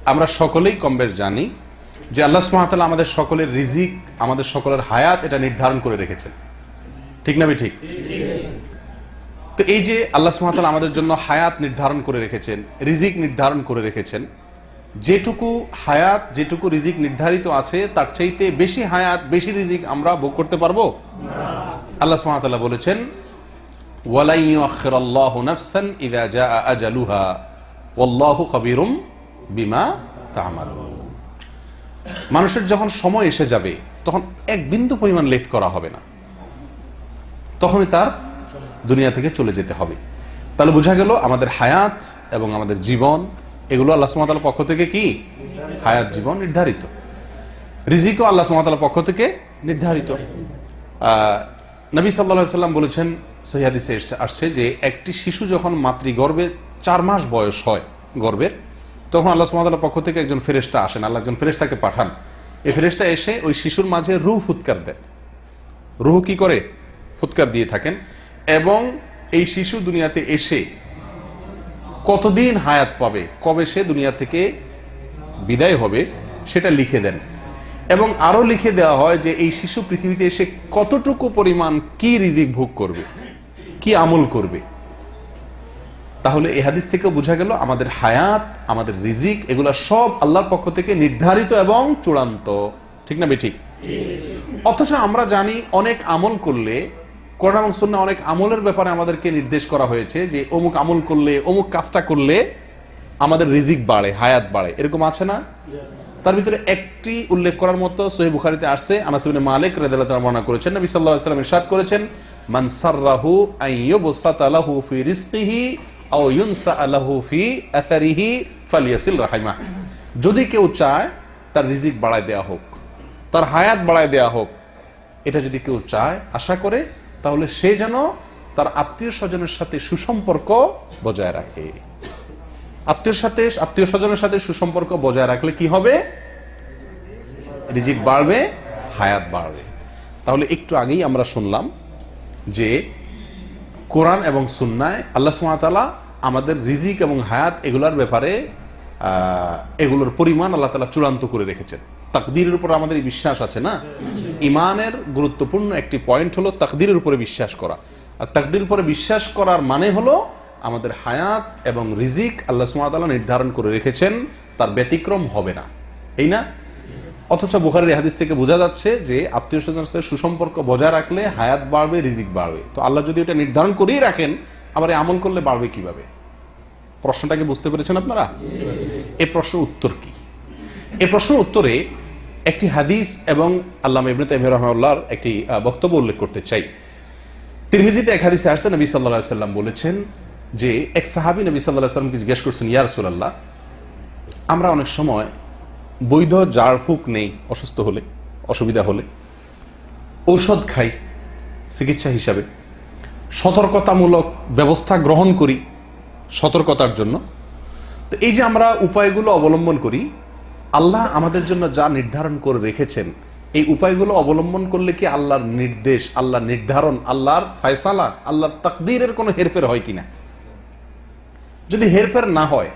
আমরা সকলেই কমবেশ জানি যে আল্লাহ সুবহানাহু ওয়া তাআলা আমাদের সকলের রিজিক, আমাদের সকলের হায়াত এটা নির্ধারণ করে রেখেছেন। ঠিক না ঠিক? তো এই যে আল্লাহ সুবহানাহু ওয়া তাআলা আমাদের জন্য হায়াত নির্ধারণ করে রেখেছেন, রিজিক নির্ধারণ করে রেখেছেন, যেটুকু হায়াত, যেটুকু রিজিক নির্ধারিত আছে তার চাইতে বেশি হায়াত, বেশি রিজিক আমরা ভোগ করতে পারবো না। আল্লাহ সুবহানাহু ওয়া তাআলা বলেছেন, ওয়ালা ইউআখিরুল্লাহু নাফসান ইযা জাআ আজালুহা ওয়াল্লাহু খাবীরুম বিমা তা'মালুন। মানুষের যখন সময় এসে যাবে তখন এক বিন্দু পরিমাণ লেট করা হবে না, তখনই তার দুনিয়া থেকে চলে যেতে হবে। তাহলে বোঝা গেল আমাদের হায়াত এবং আমাদের জীবন এগুলো আল্লাহ সুবহানাহু ওয়া তাআলার পক্ষ থেকে কি হায়াত, জীবন নির্ধারিত। রিজিকও আল্লাহ সুবহানাহু ওয়া তাআলার পক্ষ থেকে নির্ধারিত। নবী সাল্লাল্লাহু আলাইহি সাল্লাম বলেছেন, সহিহ হাদিসে আসছে যে একটি শিশু যখন মাতৃগর্ভে 4 মাস বয়স হয় গর্ভের, তখন আল্লাহ সুবহানাহু ওয়া তাআলার পক্ষ থেকে একজন ফেরেশতা আসেন, আল্লাহ একজন ফেরেশতাকে পাঠান। এই ফেরেশতা এসে ওই শিশুর মাঝে রূহ ফুৎকার দেন। রূহ কি করে? ফুৎকার দিয়ে থাকেন। এবং এই শিশু দুনিয়াতে এসে কতদিন হায়াত পাবে, কবে সে দুনিয়া থেকে বিদায় হবে সেটা লিখে দেন। এবং আরো লিখে দেওয়া হয় যে এই শিশু পৃথিবীতে এসে কতটুকু পরিমাণ কি রিজিক ভোগ করবে, কি আমল করবে। তাহলে এই হাদিস থেকে বোঝা গেল আমাদের হায়াত, আমাদের রিজিক এগুলা সব আল্লাহর পক্ষ থেকে নির্ধারিত এবং চূড়ান্ত। ঠিক না বেঠিক? অথচ আমরা জানি অনেক আমল করলে, কোরআন এবং সুন্নাহ অনেক আমলের ব্যাপারে আমাদেরকে নির্দেশ করা হয়েছে যে অমুক আমল করলে, অমুক কাজটা করলে আমাদের রিজিক বাড়ে, হায়াত বাড়ে। এরকম আছে না? তার ভিতরে একটি উল্লেখ করার মতো সহিহ বুখারীতে আসছে, আনাস ইবনে মালিক রাদিয়াল্লাহু তাআলা বর্ণনা করেছেন, নবী সাল্লাল্লাহু আলাইহি ওয়াসাল্লাম ইরশাদ করেছেন, মান সাররাহু আন ইউবসাতা লাহু ফি রিজকিহি আও ইউনসা লাহু ফি আসারিহি ফালিয়াসিল রাহিমাহ। যদি কেউ চায় তার রিজিক বাড়ায় দেয়া হোক, তার হায়াত বাড়ায় দেয়া হোক, এটা যদি কেউ চায়, আশা করে, তাহলে সে যেন তার আত্মীয় স্বজনের সাথে সুসম্পর্ক বজায় রাখে। আত্মীয় স্বজনের সাথে সুসম্পর্ক বজায় রাখলে কি হবে? রিজিক বাড়বে, হায়াত বাড়বে। তাহলে একটু আগেই আমরা শুনলাম যে কোরআন এবং সুন্নায় আল্লাহ সুবহানাহু ওয়া তাআলা আমাদের রিজিক এবং হায়াত এগুলোর ব্যাপারে এগুলোর পরিমাণ আল্লাহ তাআলা চূড়ান্ত করে রেখেছেন। তাকদীরের উপর আমাদের বিশ্বাস আছে না? ইমানের গুরুত্বপূর্ণ একটি পয়েন্ট হলো তাকদীরের উপরে বিশ্বাস করা। আর তাকদীরের উপরে বিশ্বাস করার মানে হলো আমাদের হায়াত এবং রিজিক আল্লাহ সুবহানাহু ওয়া তাআলা নির্ধারণ করে রেখেছেন, তার ব্যতিক্রম হবে না, এই না? অথচ বুখারীর হাদিস থেকে বোঝা যাচ্ছে যে আত্মীয় স্বজনের সাথে সুসম্পর্ক বজায় রাখলে হায়াত বাড়বে, রিজিক বাড়বে। তো আল্লাহ যদি এটা নির্ধারণ করেই রাখেন, আবার আমল করলে বাড়বে কিভাবে? প্রশ্নটাকে বুঝতে পেরেছেন আপনারা? এই প্রশ্নের উত্তর কি? এই প্রশ্নের উত্তরে একটি হাদিস এবং আল্লামা ইবনে তাইমিয়া রাহিমাহুল্লাহর একটি বক্তব্য উল্লেখ করতে চাই। তিরমিজিতে এক হাদিসে আসছে, নবী সাল্লাল্লাহু আলাইহি ওয়াসাল্লাম বলেছেন যে এক সাহাবী নবী সাল্লাল্লাহু আলাইহি ওয়াসাল্লামকে জিজ্ঞেস করছেন, ইয়া রাসূলুল্লাহ, আমরা অনেক সময় বৈধ ঝাড়ফুঁক নেই, অসুস্থ হলে, অসুবিধা হলে, ঔষধ খাই চিকিৎসা হিসাবে, সতর্কতামূলক ব্যবস্থা গ্রহণ করি সতর্কতার জন্য। তো এই যে আমরা উপায়গুলো অবলম্বন করি, আল্লাহ আমাদের জন্য যা নির্ধারণ করে রেখেছেন, এই উপায়গুলো অবলম্বন করলে কি আল্লাহর নির্দেশ, আল্লাহর নির্ধারণ, আল্লাহর ফয়সালা, আল্লাহর তাকদীরের কোনো হেরফের হয় কিনা? যদি হেরফের না হয়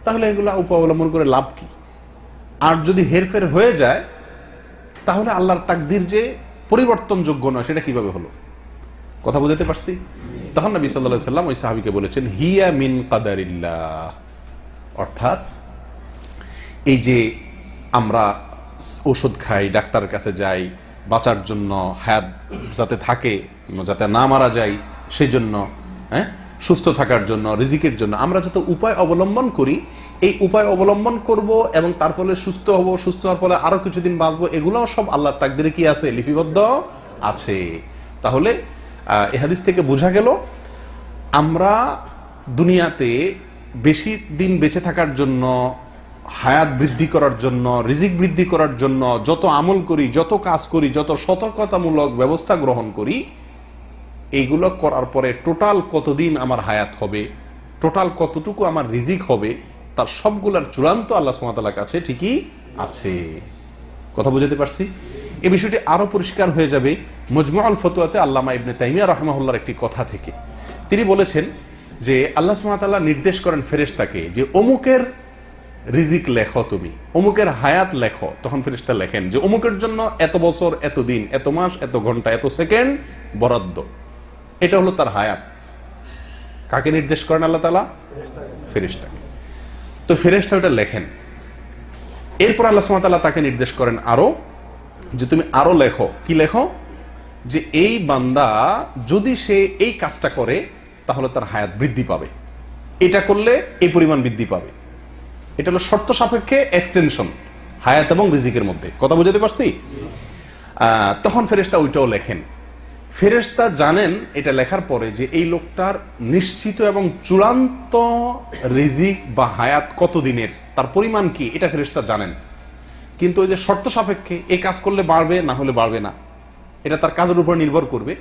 তাহলে এগুলো উপায় অবলম্বন করে লাভ কি? আর যদি হেরফের হয়ে যায় তাহলে আল্লাহর তাকদীর যে পরিবর্তনযোগ্য নয় সেটা কিভাবে হলো? কথা বুঝতে পারছি? তখন নবী সাল্লাল্লাহু আলাইহি ওয়াসাল্লাম ওই সাহাবীকে বলেছেন, হিয়া মিন কাদারিল্লাহ। অর্থাৎ এই যে আমরা ঔষধ খাই, ডাক্তারের কাছে যাই বাঁচার জন্য, হায়াত যাতে থাকে, যাতে না মারা যায় সেই জন্য, সুস্থ থাকার জন্য, রিজিকের জন্য আমরা যত উপায় অবলম্বন করি, এই উপায় অবলম্বন করব এবং তার ফলে সুস্থ হব, সুস্থ হওয়ার ফলে আরো কিছুদিন বাঁচবো, এগুলোও সব আল্লাহর তাকদীরে কি আছে? লিপিবদ্ধ আছে। তাহলে এই হাদিস থেকে বোঝা গেল আমরা দুনিয়াতে বেশি দিন বেঁচে থাকার জন্য, হায়াত বৃদ্ধি করার জন্য, রিজিক বৃদ্ধি করার জন্য যত আমল করি, যত কাজ করি, যত সতর্কতামূলক ব্যবস্থা গ্রহণ করি, এইগুলো করার পরে টোটাল কতদিন আমার হায়াত হবে, টোটাল কতটুকু আমার রিজিক হবে, তার সবগুলার চূড়ান্ত আল্লাহ সুবহানাহু ওয়া তাআলার কাছে ঠিকই আছে। কথা বুঝতে পারছি? এই বিষয়টি আরো পরিষ্কার হয়ে যাবে মজমুউল ফতোয়াতে আল্লামা ইবনে তাইমিয়া রাহিমাহুল্লাহর একটি কথা থেকে। তিনি বলেছেন যে আল্লাহ সুবহানাহু ওয়া তাআলা নির্দেশ করেন ফেরেশতাকে যে অমুকের রিজিক লেখো, তুমি অমুকের হায়াত লেখো, তখন ফেরেশতা লেখেন যে অমুকের জন্য এত বছর, এত দিন, এত মাস, এত ঘন্টা, এত সেকেন্ড বরাদ্দ। এটা হলো তার হায়াত। কাকে নির্দেশ করেন আল্লাহ তাআলা? ফেরেশতাকে। তো ফেরেশতা ওটা লেখেন। এরপর আল্লাহ সুবহানাহু ওয়া তাআলা তাকে নির্দেশ করেন আরো, যে তুমি আরো লেখো। কি লেখো? যে এই বান্দা যদি সে এই কাজটা করে তাহলে তার হায়াত বৃদ্ধি পাবে, এটা করলে এই পরিমাণ বৃদ্ধি পাবে। এটা হলো শর্ত সাপেক্ষে এক্সটেনশন হায়াত এবং রিজিকের মধ্যে। কথা বুঝাতে পারছি? তখন ফেরেশতা ওইটাও লেখেন। ফেরেশতা জানেন এটা লেখার পরে যে এই লোকটার নিশ্চিত এবং চূড়ান্ত রিজিক বা হায়াত কত দিনের, তার পরিমাণ কি, এটা ফেরেশতা জানেন। কিন্তু ওই যে শর্ত সাপেক্ষে এই কাজ করলে বাড়বে, না হলে বাড়বে না, এটা তার কাজের উপর নির্ভর করবে।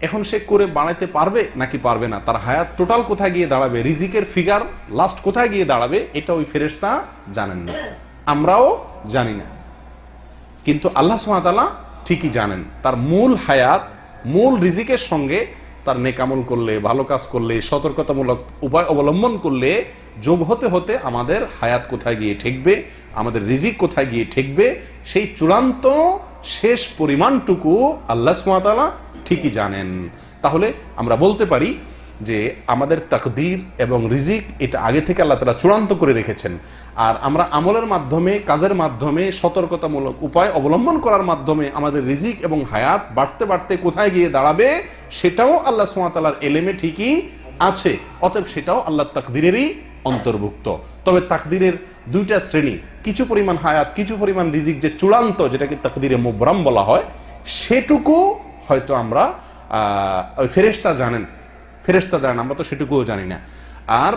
এখন সে করে বাড়াইতে পারবে নাকি পারবে না, তার হায়াত টোটাল কোথায় গিয়ে দাঁড়াবে, রিজিকের ফিগার লাস্ট কোথায় গিয়ে দাঁড়াবে, এটা ওই ফেরেশতা জানেন না, আমরাও জানি না। কিন্তু আল্লাহ সুবহানাহু ওয়া তাআলা ঠিকই জানেন। তার মূল হায়াত, মূল রিজিকের সঙ্গে তার নেকামল করলে, ভালো কাজ করলে, সতর্কতামূলক উপায় অবলম্বন করলে যোগ হতে হতে আমাদের হায়াত কোথায় গিয়ে ঠেকবে, আমাদের রিজিক কোথায় গিয়ে ঠেকবে, সেই চূড়ান্ত শেষ পরিমাণটুকু আল্লাহ সুবহানাহু ওয়া তাআলা ঠিকই জানেন। তাহলে আমরা বলতে পারি যে আমাদের তাকদীর এবং রিজিক এটা আগে থেকে আল্লাহ তাআলা চূড়ান্ত করে রেখেছেন। আর আমরা আমলের মাধ্যমে, কাজের মাধ্যমে, সতর্কতামূলক উপায় অবলম্বন করার মাধ্যমে আমাদের রিজিক এবং হায়াত বাড়তে বাড়তে কোথায় গিয়ে দাঁড়াবে সেটাও আল্লাহ সুবহানাহু ওয়া তাআলার এলেমে ঠিকই আছে। অতএব সেটাও আল্লাহর তাকদীরেরই অন্তর্ভুক্ত। তবে তাকদীরের দুইটা শ্রেণী, কিছু পরিমাণ হায়াত, কিছু পরিমাণ রিজিক যে চূড়ান্ত, যেটাকে তাকদীরে মুবরাম বলা হয়, সেটুকু হয়তো আমরা ওই ফেরেশতা জানেন, আমরা তো সেটুকুও জানি না। আর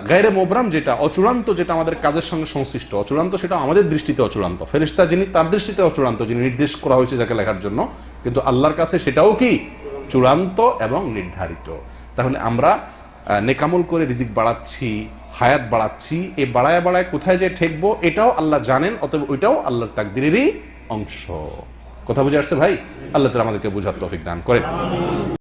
গায়রে মুবরাম যেটা অচূড়ান্ত, যেটা আমাদের কাজের সঙ্গে সংশ্লিষ্ট, অচূড়ান্ত, সেটা আমাদের দৃষ্টিতে অচূড়ান্ত। ফেরেশতা যিনি, তার দৃষ্টিতে অচূড়ান্ত, যিনি নির্দেশ করা হয়েছে যাকে লেখার জন্য, কিন্তু আল্লাহর কাছে সেটাও কি চূড়ান্ত এবং নির্ধারিত। তাহলে আমরা নেকামল করে রিজিক বাড়াচ্ছি, হায়াত বাড়াচ্ছি, এই বাড়ায় বাড়ায় কোথায় যে ঠেকবো এটাও আল্লাহ জানেন। অতএব ওইটাও আল্লাহর তাকদীরেরই অংশ। কথা বুঝে আসছে ভাই? আল্লাহ তাআলা আমাদেরকে বুঝার তৌফিক দান করেন।